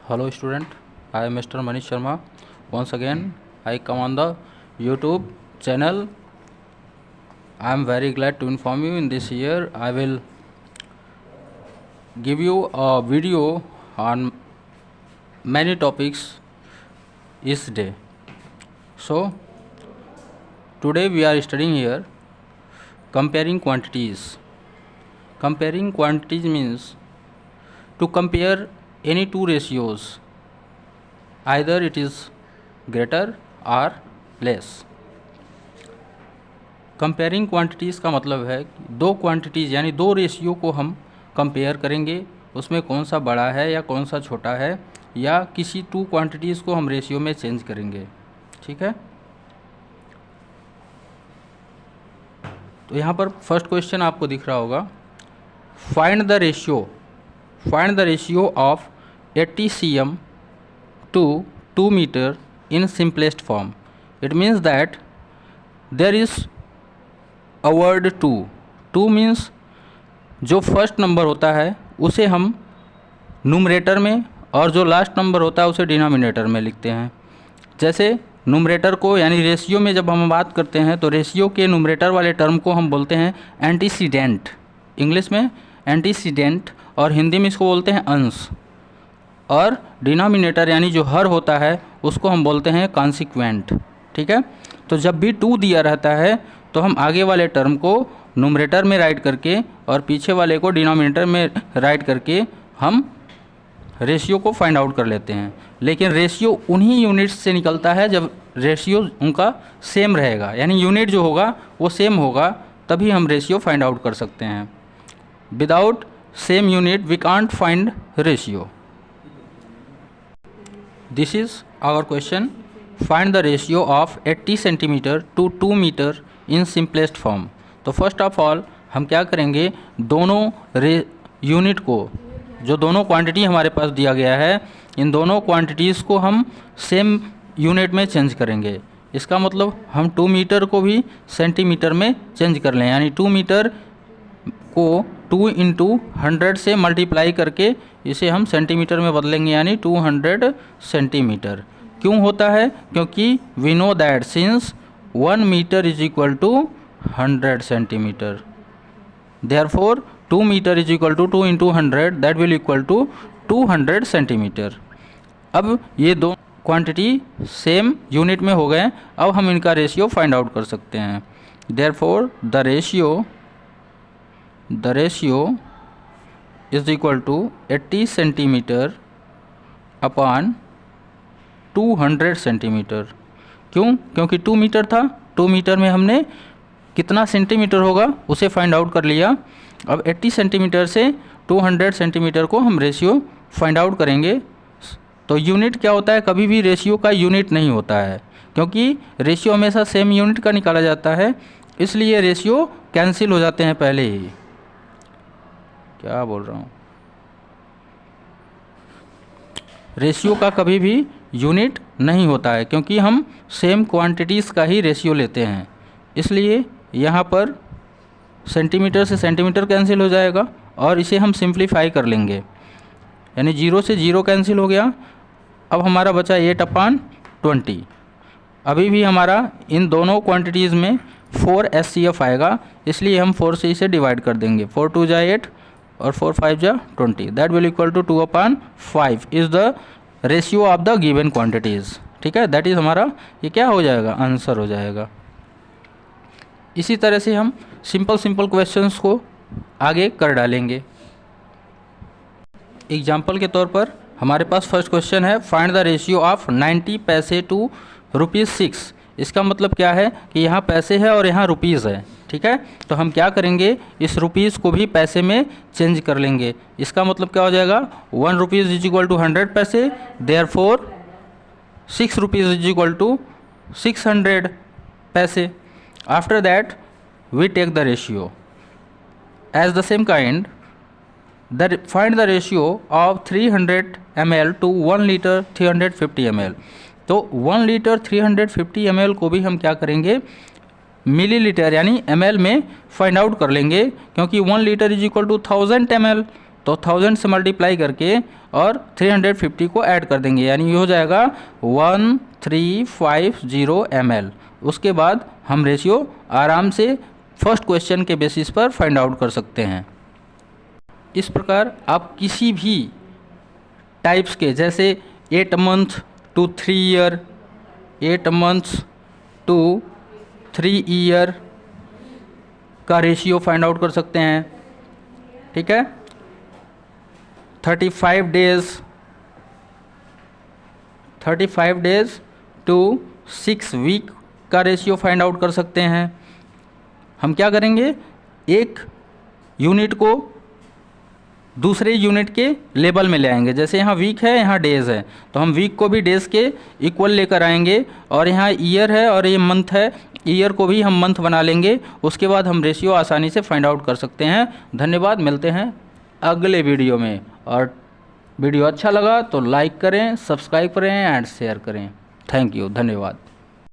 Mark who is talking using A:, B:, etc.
A: Hello student, I am Mr. Manish Sharma. Once again, I come on the YouTube channel. I am very glad to inform you in this year I will give you a video on many topics each day. So today we are studying here comparing quantities. Comparing quantities means to compare any two ratios, either it is greater or less. Comparing quantities का मतलब है दो quantities यानी दो ratio को हम compare करेंगे, उसमें कौन सा बड़ा है या कौन सा छोटा है, या किसी टू क्वांटिटीज़ को हम रेशियो में चेंज करेंगे। ठीक है, तो यहाँ पर फर्स्ट क्वेश्चन आपको दिख रहा होगा, find the ratio of 80 cm to 2 meter in simplest form. It means that there is a word 2. 2 means जो फर्स्ट नंबर होता है उसे हम न्यूमरेटर में और जो लास्ट नंबर होता है उसे डिनोमिनेटर में लिखते हैं। जैसे न्यूमरेटर को यानी रेशियो में जब हम बात करते हैं तो रेशियो के न्यूमरेटर वाले टर्म को हम बोलते हैं एंटीसीडेंट, इंग्लिश में एंटीसीडेंट, और हिंदी में इसको बोलते हैं अंश। और डिनोमिनेटर यानी जो हर होता है उसको हम बोलते हैं कॉन्सिक्वेंट। ठीक है, तो जब भी 2 दिया रहता है तो हम आगे वाले टर्म को न्यूमरेटर में राइट करके और पीछे वाले को डिनोमिनेटर में राइट करके हम रेशियो को फाइंड आउट कर लेते हैं। लेकिन रेशियो उन्हीं यूनिट्स से निकलता है जब रेशियो उनका सेम रहेगा, यानी यूनिट जो होगा वो सेम होगा, तभी हम रेशियो फाइंड आउट कर सकते हैं। Without same unit we can't find ratio. This is our question. Find the ratio of 80 cm to 2 meter in simplest form. तो फर्स्ट ऑफ ऑल हम क्या करेंगे, दोनों यूनिट को, जो दोनों क्वांटिटी हमारे पास दिया गया है, इन दोनों क्वांटिटीज़ को हम सेम यूनिट में चेंज करेंगे। इसका मतलब हम 2 मीटर को भी सेंटीमीटर में चेंज कर लें, यानी 2 मीटर को 2 × 100 से मल्टीप्लाई करके इसे हम सेंटीमीटर में बदलेंगे, यानी 200 सेंटीमीटर। क्यों होता है? क्योंकि we know that since 1 metre is equal to 100 centimetre, therefore 2 metre is equal to 2 × 100 that will equal to 200 centimetre. अब ये दो क्वांटिटी सेम यूनिट में हो गए, अब हम इनका रेशियो फाइंड आउट कर सकते हैं। Therefore the ratio is equal to 80 centimetre upon 200 centimetre. क्यों? क्योंकि 2 मीटर था, 2 मीटर में हमने कितना सेंटीमीटर होगा उसे फाइंड आउट कर लिया। अब 80 सेंटीमीटर से 200 सेंटीमीटर को हम रेशियो फाइंड आउट करेंगे। तो यूनिट क्या होता है, कभी भी रेशियो का यूनिट नहीं होता है, क्योंकि रेशियो हमेशा सेम यूनिट का निकाला जाता है, इसलिए रेशियो कैंसिल हो जाते हैं पहले ही। क्या बोल रहा हूँ, रेशियो का कभी भी यूनिट नहीं होता है, क्योंकि हम सेम क्वांटिटीज़ का ही रेशियो लेते हैं। इसलिए यहाँ पर सेंटीमीटर से सेंटीमीटर कैंसिल हो जाएगा और इसे हम सिंप्लीफाई कर लेंगे, यानी 0 से 0 कैंसिल हो गया। अब हमारा बचा 8/20। अभी भी हमारा इन दोनों क्वांटिटीज़ में 4 SCF आएगा, इसलिए हम 4 से इसे डिवाइड कर देंगे। 4 × 2 = 8 और 4 × 5 = 20, that will equal to 2/5 is the ratio of the given quantities. ठीक है, दैट इज़ हमारा ये क्या हो जाएगा, आंसर हो जाएगा। इसी तरह से हम सिंपल क्वेश्चंस को आगे कर डालेंगे। एग्जाम्पल के तौर पर हमारे पास फर्स्ट क्वेश्चन है, फाइंड द रेशियो ऑफ 90 पैसे टू ₹6। इसका मतलब क्या है कि यहाँ पैसे है और यहाँ रुपीज़ है। ठीक है, तो हम क्या करेंगे, इस रुपीज़ को भी पैसे में चेंज कर लेंगे। इसका मतलब क्या हो जाएगा, 1 रुपीज़ इज इक्वल टू 100 पैसे, therefore 6 rupees is equal to 600 पैसे। After that we take the ratio as the same kind, find the ratio of 300 ml to 1 litre 350 ml। तो 1 लीटर 350 ml को भी हम क्या करेंगे, मिलीलीटर यानी ml में फाइंड आउट कर लेंगे, क्योंकि 1 litre is equal to 1000 ml। तो 1000 से मल्टीप्लाई करके और 350 को ऐड कर देंगे, यानी ये हो जाएगा 1350 ml। उसके बाद हम रेशियो आराम से फर्स्ट क्वेश्चन के बेसिस पर फाइंड आउट कर सकते हैं। इस प्रकार आप किसी भी टाइप्स के, जैसे 8 month to 3 year, 8 months to 3 year का रेशियो फाइंड आउट कर सकते हैं। ठीक है, 35 डेज टू 6 वीक का रेशियो फाइंड आउट कर सकते हैं। हम क्या करेंगे, एक यूनिट को दूसरे यूनिट के लेवल में ले आएंगे। जैसे यहाँ वीक है, यहाँ डेज है, तो हम वीक को भी डेज के इक्वल लेकर आएंगे, और यहाँ ईयर है और ये मंथ है, ईयर को भी हम मंथ बना लेंगे। उसके बाद हम रेशियो आसानी से फाइंड आउट कर सकते हैं। धन्यवाद, मिलते हैं अगले वीडियो में। और वीडियो अच्छा लगा तो लाइक करें, सब्सक्राइब करें एंड शेयर करें। थैंक यू, धन्यवाद।